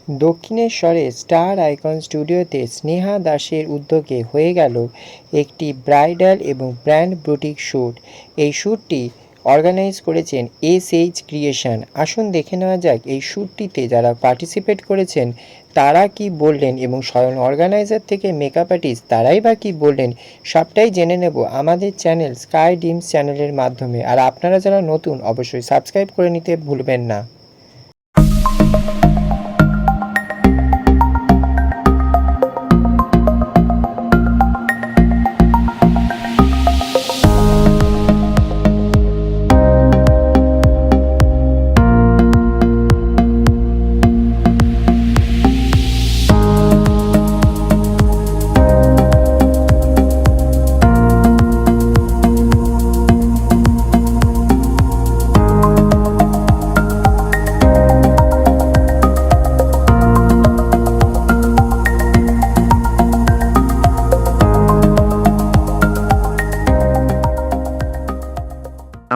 দক্ষিণেশ্বরে star icon স্টুডিওতে স্নেহা দাসের উদ্যোগে হয়ে গেল একটি ব্রাইডাল এবং ব্র্যান্ড বুটিক শ্যুট। এই শ্যুটটি অর্গানাইজ করেছেন SH ক্রিয়েশন। আসুন দেখে নেওয়া যাক এই শ্যুটটিতে যারা পার্টিসিপেট করেছেন তারা কি বললেন এবং স্বয়ং অর্গানাইজার থেকে মেকআপ আর্টিস্ট তারাই বা কী বললেন, সবটাই জেনে নেব আমাদের চ্যানেল স্কাই ড্রিমস চ্যানেলের মাধ্যমে। আর আপনারা যারা নতুন অবশ্যই সাবস্ক্রাইব করে নিতে ভুলবেন না।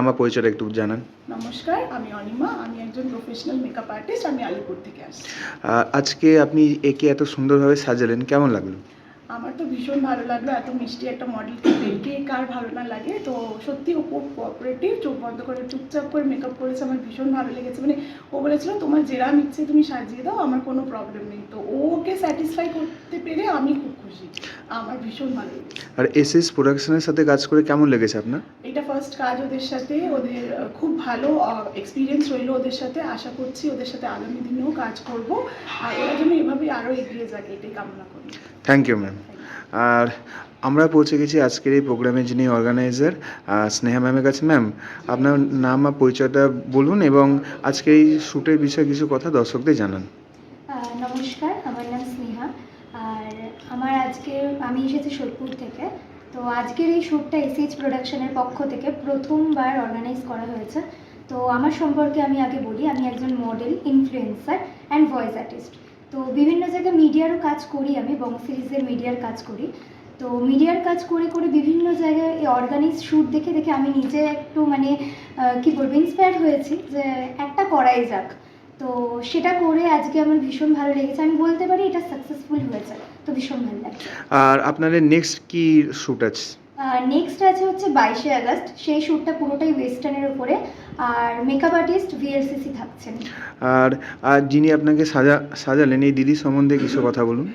আমার পরিচয়টা একটু জানান। নমস্কার, আমি অনিমা। আমি একজন প্রফেশনাল মেকআপ আর্টিস্ট। আমি আলিপুর থেকে আসছি। আজকে আপনি একে এত সুন্দরভাবে সাজালেন, কেমন লাগলো? আমার তো ভীষণ ভালো লাগলো। এত মিষ্টি একটা মডেলকে দেখে কার ভালো না লাগে। তো সত্যি ও খুব কোঅপারেটিভ, চোখ বন্ধ করে চুপচাপ করে মেকআপ করেছে। আমার ভীষণ ভালো লেগেছে। মানে ও বলেছিল তোমার যেরকম ইচ্ছে তুমি সাজিয়ে দাও, আমার কোনো প্রবলেম নেই। তো ওকে স্যাটিসফাই করতে পেরে আমি খুব খুশি। আমার ভীষণ ভালো লেগেছে। আর SS প্রোডাকশনের সাথে কাজ করে কেমন লেগেছে আপনার? এটা ফার্স্ট কাজ ওদের সাথে। ওদের খুব ভালো এক্সপিরিয়েন্স রইলো ওদের সাথে। আশা করছি ওদের সাথে আগামী দিনেও কাজ করব। আর ওরা যেন এভাবেই আরও এগিয়ে যাক, এটাই কামনা করি। Thank you ma'am. আর আমরা পৌঁছে গেছি আজকের এই প্রোগ্রামের যিনি অর্গানাইজার স্নেহা ম্যামের কাছে। ম্যাম, আপনার নাম আর পরিচয়টা বলুন এবং আজকে এই শ্যুটের বিষয়ে কিছু কথা দর্শকদের জানান। নমস্কার, আমার নাম স্নেহা। আর আমি এসেছি সোদপুর থেকে। তো আজকের এই শ্যুটটা SH প্রোডাকশনের পক্ষ থেকে প্রথমবার অর্গানাইজ করা হয়েছে। তো আমার সম্পর্কে আমি আগে বলি, আমি একজন model, influencer and voice artist. তো বিভিন্ন জায়গায় মিডিয়ারও কাজ করি, আমি বঙ্গ সিরিজের মিডিয়ার কাজ করি। তো মিডিয়ার কাজ করে করে বিভিন্ন জায়গায় এই অর্গানাইজ শ্যুট দেখে দেখে আমি নিজে একটু কী বলবো, ইন্সপায়ার্ড হয়েছি যে একটা করাই যাক। তো সেটা করে আজকে আমার ভীষণ ভালো লেগেছে। আমি বলতে পারি এটা সাকসেসফুল হয়েছে। তো ভীষণ ভালো লাগছে। আর আপনাদের নেক্সট কি শ্যুট আছে? নেক্সট আছে হচ্ছে 22শে আগস্ট। সেই শ্যুটটা পুরোটাই ওয়েস্টার্নের উপরে। আর মেকআপ আর্টিস্ট VLCC থাকছেন। আর আর যিনি আপনাকে সাজালেন এই দিদির সম্বন্ধে কিছু কথা বলুন।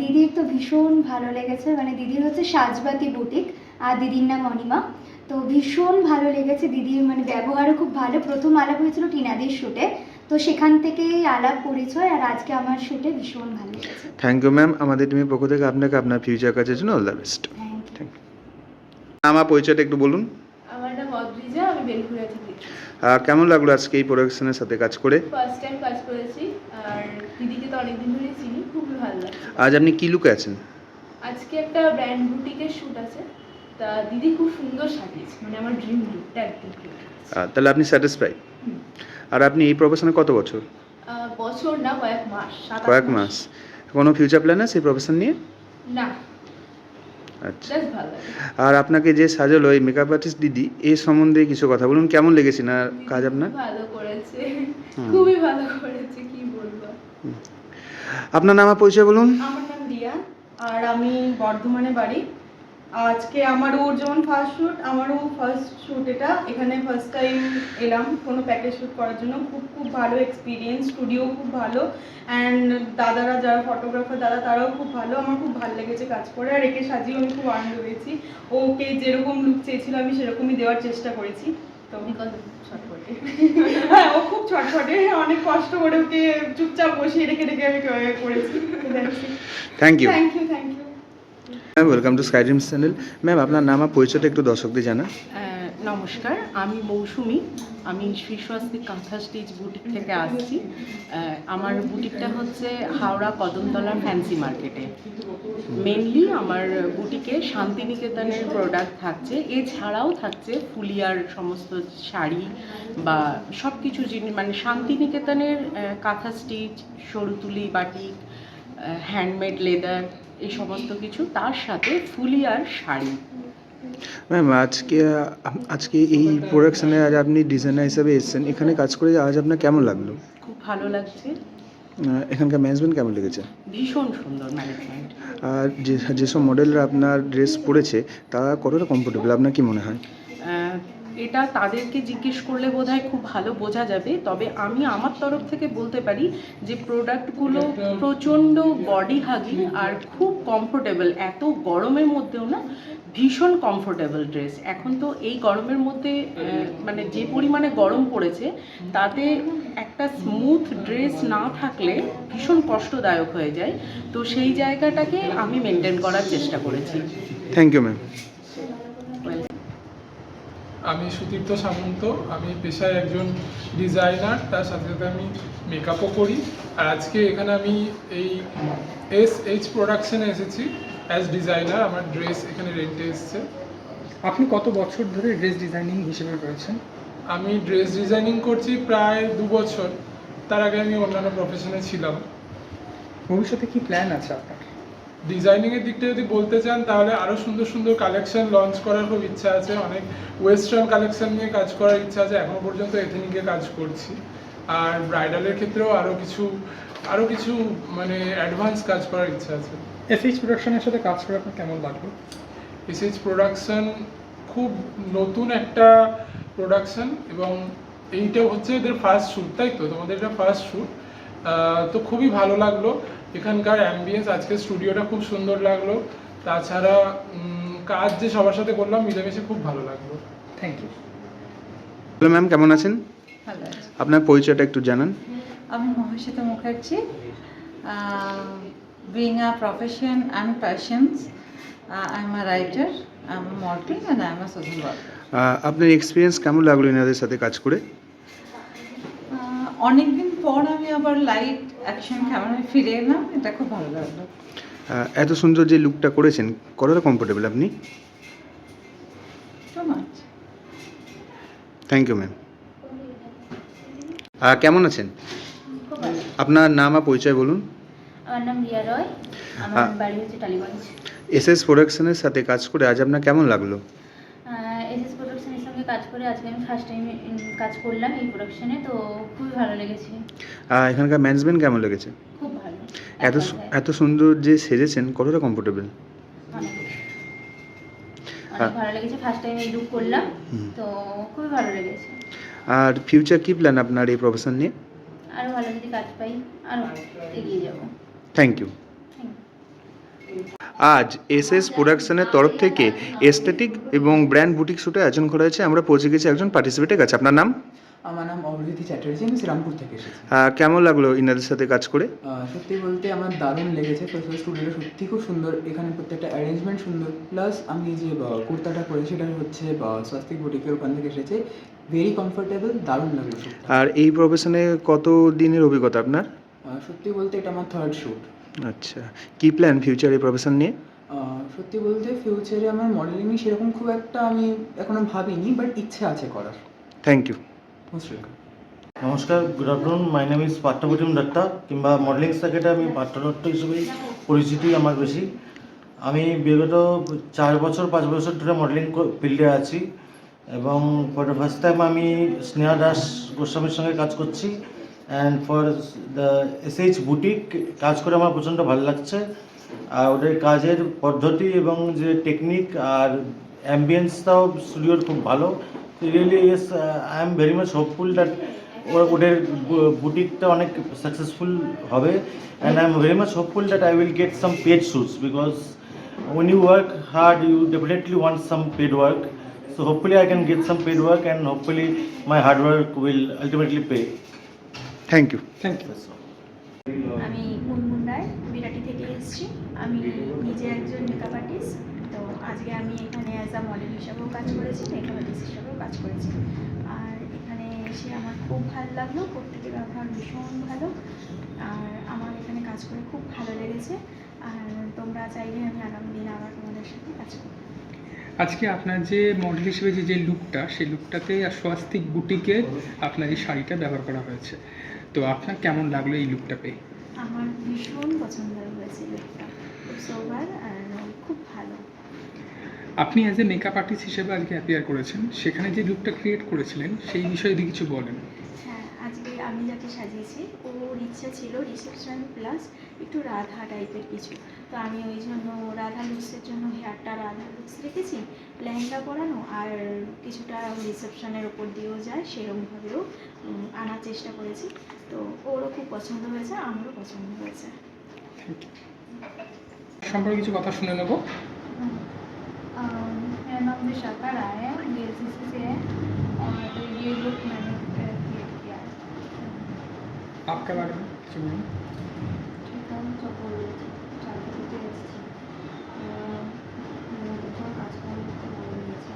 দিদির তো ভীষণ ভালো লেগেছে। দিদির হচ্ছে সাজবাতি বুটিক, আর দিদির নাম অনিমা। তো ভীষণ ভালো লেগেছে। দিদির ব্যবহারও খুব ভালো। প্রথম আলাপ হয়েছিল টিনাদির শ্যুটে, তো সেখান থেকেই আলাপ পরিচয়। আর আজকে আমার শ্যুটে ভীষণ ভালো লেগেছে। Thank you ma'am. আমাদের টিমের পক্ষ থেকে আপনাকে আপনার ফিউচার কাজের জন্য all the best. Thank you. আমার পরিচয়টা একটু বলুন। আমার নাম অদ্রিজা, আমি বেলঘুরিয়া থেকে। কেমন লাগলো আজকে এই প্রোডাকশনের সাথে কাজ করে? ফার্স্ট টাইম কাজ করেছি। আর দিদিকে তো অনেকদিন ধরেই চিনি, খুবই ভালো লাগছে। আজ আপনি কি লুকে আছেন? আজকে একটা ব্র্যান্ড বুটিকের শ্যুট আছে। তা দিদি খুব সুন্দর সাজিয়েছে, আমার ড্রিম লুকটা একদম। তাহলে আপনি স্যাটিসফাই? আর আপনি এই প্রফেশনে কত বছর? বছর না, কয়েক মাস। কয়েক মাস। কোনো ফিউচার প্ল্যান আছে এই প্রফেশন নিয়ে? না। আচ্ছা। ভালো লাগে। আর আপনাকে যে সাজালো এই মেকআপ আর্টিস্ট দিদি, এই সম্বন্ধে কিছু কথা বলুন। কেমন লেগেছে না কাজ আপনার? ভালো করেছে, খুবই ভালো করেছে, কি বলবো। আপনার নাম আর পরিচয় বলুন। আমার নাম রিয়া, আর আমি বর্ধমানে বাড়ি। আজকে আমারও যেমন ফার্স্ট শ্যুট, আমারও ফার্স্ট শ্যুট এটা। এখানে ফার্স্ট টাইম এলাম কোনো প্যাকেজ শ্যুট করার জন্য। খুব ভালো এক্সপিরিয়েন্স, স্টুডিও খুব ভালো, অ্যান্ড দাদারা যারা ফটোগ্রাফার তারাও খুব ভালো। আমার খুব ভালো লেগেছে কাজ করে। আর একে সাজিয়ে আমি খুব আনন্দ পেয়েছি। ওকে যেরকম লুক চেয়েছিল আমি সেরকমই দেওয়ার চেষ্টা করেছি। তো হ্যাঁ, ও খুব ছটফটে, অনেক কষ্ট করে ওকে চুপচাপ বসিয়ে রেখে আমি করেছি। Thank you. Thank you, thank you. Ma'am, welcome to sky dreams channel. Ma'am, আপনার নাম আর পরিচয়টা একটু দর্শকদের জানান। নমস্কার, আমি মৌসুমি। আমি শ্রীস্বস্তি কাঁথা স্টিচ বুটিক থেকে আসছি। আমার বুটিকটা হচ্ছে হাওড়া কদমতলা ফ্যান্সি মার্কেটে। মেনলি আমার বুটিকে শান্তিনিকেতনের প্রোডাক্ট থাকছে, এছাড়াও থাকছে ফুলিয়ার সমস্ত শাড়ি বা সব কিছু জিনিস, শান্তিনিকেতনের কাঁথা স্টিচ, সরুতুলি বাটিক, হ্যান্ডমেড লেদার, এই সমস্ত কিছু, তার সাথে ফুলিয়ার শাড়ি। ম্যাম, আজকে এই প্রোডাকশানে আজ আপনি ডিজাইনার হিসেবে এসেছেন, এখানে কাজ করে আজ আপনার কেমন লাগলো? খুব ভালো লাগছে। এখানকার ম্যানেজমেন্ট কেমন লেগেছে? ভীষণ সুন্দর ম্যানেজমেন্ট। আর যেসব মডেলরা আপনার ড্রেস পরেছে তারা কতটা কমফোর্টেবল আপনার কি মনে হয়? এটা তাদেরকে জিজ্ঞেস করলে বোধহয় খুব ভালো বোঝা যাবে, তবে আমি আমার তরফ থেকে বলতে পারি যে প্রোডাক্টগুলো প্রচণ্ড বডি হাগিং আর খুব কমফোর্টেবল, এত গরমের মধ্যেও না, ভীষণ কমফোর্টেবল ড্রেস। এখন তো এই গরমের মধ্যে মানে যে পরিমাণে গরম পড়েছে তাতে একটা স্মুথ ড্রেস না থাকলে ভীষণ কষ্টদায়ক হয়ে যায়, তো সেই জায়গাটাকে আমি মেনটেন করার চেষ্টা করেছি। Thank you ma'am. আমি সুতীর্থ সামন্ত, আমি পেশায় একজন ডিজাইনার, তার সাথে সাথে আমি মেকআপও করি। আর আজকে এখানে আমি এই SH প্রোডাকশনে এসেছি অ্যাজ ডিজাইনার। আমার ড্রেস এখানে রেন্টে এসছে। আপনি কত বছর ধরে ড্রেস ডিজাইনিং হিসেবে রয়েছেন? আমি ড্রেস ডিজাইনিং করছি প্রায় 2 বছর। তার আগে আমি অন্যান্য প্রফেশনে ছিলাম। ভবিষ্যতে কি প্ল্যান আছে আপনার? ডিজাইনিংয়ের দিকটা যদি বলতে চান তাহলে আরও সুন্দর সুন্দর কালেকশন লঞ্চ করার খুব ইচ্ছা আছে। অনেক ওয়েস্টার্ন কালেকশন নিয়ে কাজ করার ইচ্ছা আছে, এখনও পর্যন্ত এথেনিকে কাজ করছি। আর ব্রাইডালের ক্ষেত্রেও আরও কিছু মানে অ্যাডভান্স কাজ করার ইচ্ছা আছে। SH প্রোডাকশনের সাথে কাজ করে আপনার কেমন লাগলো? SH প্রোডাকশন খুব নতুন একটা প্রোডাকশন এবং এইটা হচ্ছে এদের ফার্স্ট শ্যুট, তাই তো? তোমাদের এটা ফার্স্ট শ্যুট, তো খুবই ভালো লাগলো। এখানকার অ্যাম্বিয়েন্স, আজকে স্টুডিওটা খুব সুন্দর লাগলো। তাছাড়া কাজ যে সবার সাথে করলাম মিলেমিশে খুব ভালো লাগলো। Thank you. হ্যালো ম্যাম, কেমন আছেন? ভালো আছি। আপনার পরিচয়টা একটু জানান। আমি Mahasweta Mukherjee. Being a profession and passions, I'm a writer, I'm a model and I'm a social worker. আপনার এক্সপিরিয়েন্স কেমন লাগলো এনাদের সাথে কাজ করে? অনেকদিন পর আমি আবার লাইট অ্যাকশন ক্যামেরায় ফিরে এলাম, এটা খুব ভালো লাগলো। এত সুন্দর যে লুকটা করেছেন কতটা কমফোর্টেবল আপনি? So much. Thank you ma'am. কেমন আছেন? খুব ভালো। আপনার নাম আর পরিচয় বলুন। আমার নাম রিয়া রয়, আমার বাড়ি হচ্ছে টালিগঞ্জ। SH প্রোডাকশনের সাথে কাজ করে আজ আপনার কেমন লাগলো? SH প্রোডাকশনের সঙ্গে কাজ করে আজকে আমি ফার্স্ট টাইম কাজ করলাম এই প্রোডাকশনে, তো খুবই ভালো লেগেছে। এখানকার ম্যানেজমেন্ট কেমন লেগেছে? খুব ভালো। এত সুন্দর যে সেজেছেন কতটা কমফোর্টেবল? অনেক ভালো লেগেছে, ফার্স্ট টাইম এই লুক করলাম, তো খুবই ভালো লেগেছে। আর ফিউচার কি প্ল্যান আপনার এই প্রফেশন নিয়ে? আরও ভালো যদি কাজ পাই আরও এগিয়ে যাব। Thank you. আজ SH প্রোডাকশনের তরফ থেকে এস্থেটিক এবং ব্র্যান্ড বুটিক শ্যুটের আয়োজন করা হয়েছে। আমরা পৌঁছে গেছি একজন পার্টিসিপেটের কাছে। আপনার নাম? আমার নাম অভিজিৎ চ্যাটার্জি, আমি শ্রীরামপুর থেকে এসেছি। কেমন লাগলো ইনাদের সাথে কাজ করে? সত্যি বলতে আমার দারুণ লেগেছে। স্টুডিওটা সত্যি খুব সুন্দর, এখানে প্রত্যেকটা অ্যারেঞ্জমেন্ট সুন্দর। প্লাস আমি যে কুর্তাটা পরেছি সেটা হচ্ছে স্বস্তিক বুটিকের ওখান থেকে এসেছে, ভেরি কমফোর্টেবল, দারুণ লাগলো। আর এই প্রফেশনে কত দিনের অভিজ্ঞতা আপনার? সত্যি বলতে এটা আমার থার্ড শ্যুট। আচ্ছা, কি প্ল্যান ফিউচার এই প্রফেশন নিয়ে? সত্যি বলতে ফিউচারে আমার মডেলিং নিয়ে সেরকম খুব একটা আমি এখনো ভাবিনি, বাট ইচ্ছে আছে করার। Thank you. Most welcome. নমস্কার, good afternoon. My name is Parthapratim Datta, কিংবা মডেলিং সার্কিটে আমি পার্থ দত্ত হিসেবেই পরিচিতি আমার বেশি। আমি বিগত 5 বছর ধরে মডেলিং ফিল্ডে আছি এবং ফর দ্য ফার্স্ট টাইম আমি স্নেহা দাস গোস্বামীর সঙ্গে কাজ করছি। And for the SH boutique কাজ করে আমার প্রচণ্ড ভালো লাগছে। আর ওদের কাজের পদ্ধতি এবং যে টেকনিক আর অ্যাম্বিয়েন্সটাও স্টুডিওর খুব ভালো। Really yes, I am very much hopeful that ওদের বুটিকটা অনেক সাকসেসফুল হবে। And I am very much hopeful that I will get some paid shoots, because when you work hard you definitely want some paid work. So hopefully I can get some paid work and hopefully my hard work will ultimately pay. Thank you. Thank you. আমি মুনমুন রায়, বিরাটি থেকে এসেছি। আমি নিজে একজন makeup artist, তো আজকে আমি এখানে অ্যাজ আ মডেল হিসাবেও কাজ করেছি, মেকআপ আর্টিস্ট হিসাবেও কাজ করেছি। আর এখানে এসে আমার খুব ভালো লাগলো, প্রত্যেকের ব্যবহার ভীষণ ভালো, আর আমার এখানে কাজ করে খুব ভালো লেগেছে। আর তোমরা চাইলে আমি আগামী দিন আবার তোমাদের সাথে কাজ করব। আজকে আপনার যে মডেল হিসেবে যে লুকটা, সেই লুকটাতে স্বস্তিক বুটিকে আপনার এই শাড়িটা ব্যবহার করা হয়েছে, তো আপনার কেমন লাগলো এই লুকটা পেয়ে? আমার ভীষণ পছন্দ হয়েছে লুকটা, খুব সোবার আর খুব ভালো। আপনি অ্যাজ এ মেকআপ আর্টিস্ট হিসেবে আজকে অ্যাপিয়ার করেছেন, সেখানে যে লুকটা ক্রিয়েট করেছিলেন সেই বিষয়ে যদি কিছু বলেন। হ্যাঁ, আজকে আমি যাকে সাজিয়েছি ওর ইচ্ছা ছিল রিসেপশন প্লাস একটু রাধা টাইপের কিছু, তো আমি ওই জন্য রাধা লুকসের জন্য হেয়ারটা রাধা লুকস রেখেছি, লেহেঙ্গা পরানো আর কিছুটা রিসেপশনের ওপর দিয়েও যায় সেরকমভাবেও আনার চেষ্টা করেছি। তো ওরও খুব পছন্দ হয়েছে, আমারও পছন্দ হয়েছে। সম্পর্কে কিছু কথা শুনে নেব। मेरा नाम विशाखा राय है, बीएलसीसी से है और ये लुक मैंने क्रिएट किया है। आपके बारे में কিছু বলুন। ঠিক আমি চপল চাকরি করতে এসেছি, কোথাও কাজকর্ম করতে ভালো লেগেছে।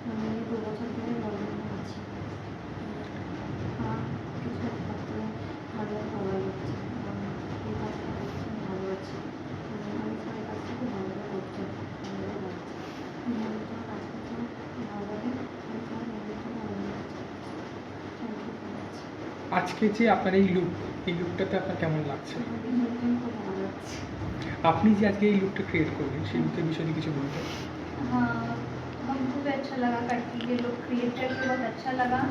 আমি 2 বছর ধরে মডেলিং করছি, কিছু করতে ভালো ভালো লাগছে এবং এই কাজটা করতে ভালো আছে এবং আমি সবাই কাজ থেকে ভালো করতে ভালো লাগছে। নিজের জন্য কাজ করতে ভালো লাগে, আমি সবাই নিজের জন্য ভালো লাগছে। আজকে যে আপনার এই লুকটাতে আপনার কেমন লাগছে? খুব ভালো লাগছে। আপনি যে আজকে এই লুকটা ক্রিয়েট করলেন সেই লুকের বিষয়ে কিছু বলবেন? हाँ, हमको भी अच्छा लगा करके, ये लुक क्रिएट करके बहुत अच्छा लगा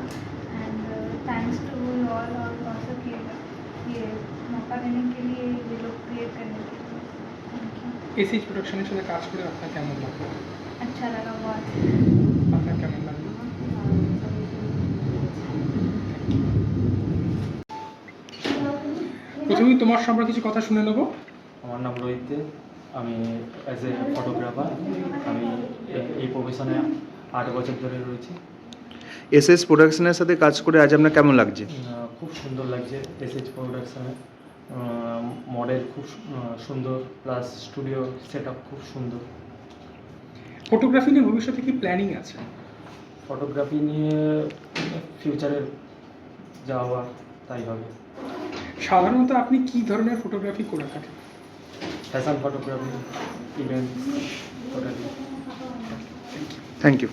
and thanks to you all और ऑल्सो कि ये मौका देने के लिए, ये लुक क्रिएट करने के लिए थैंक यू। এসএইচ প্রোডাকশনের সাথে কাজ করে আপনার কেমন লাগলো? अच्छा लगा बहुत। আপনার কেমন লাগলো? প্রথমেই তোমার সম্পর্কে কিছু কথা শুনে নেব। আমার নাম রোহিত দে, আমি অ্যাজ এ ফটোগ্রাফার আমি এই প্রফেশনে 8 বছর ধরে রয়েছি। এসএস প্রোডাকশনের সাথে কাজ করে আজ আপনার কেমন লাগছে? খুব সুন্দর লাগছে। এসএইচ প্রোডাকশনে মডেল খুব সুন্দর, প্লাস স্টুডিও সেট আপ খুব সুন্দর। ফটোগ্রাফি নিয়ে ভবিষ্যতে কি প্ল্যানিং আছে? ফটোগ্রাফি নিয়ে ফিউচারে যাওয়া তাই হবে। সাধারণত আপনি কি ধরনের ফটোগ্রাফি করে থাকেন? Fashion photography, event photography. Thank you.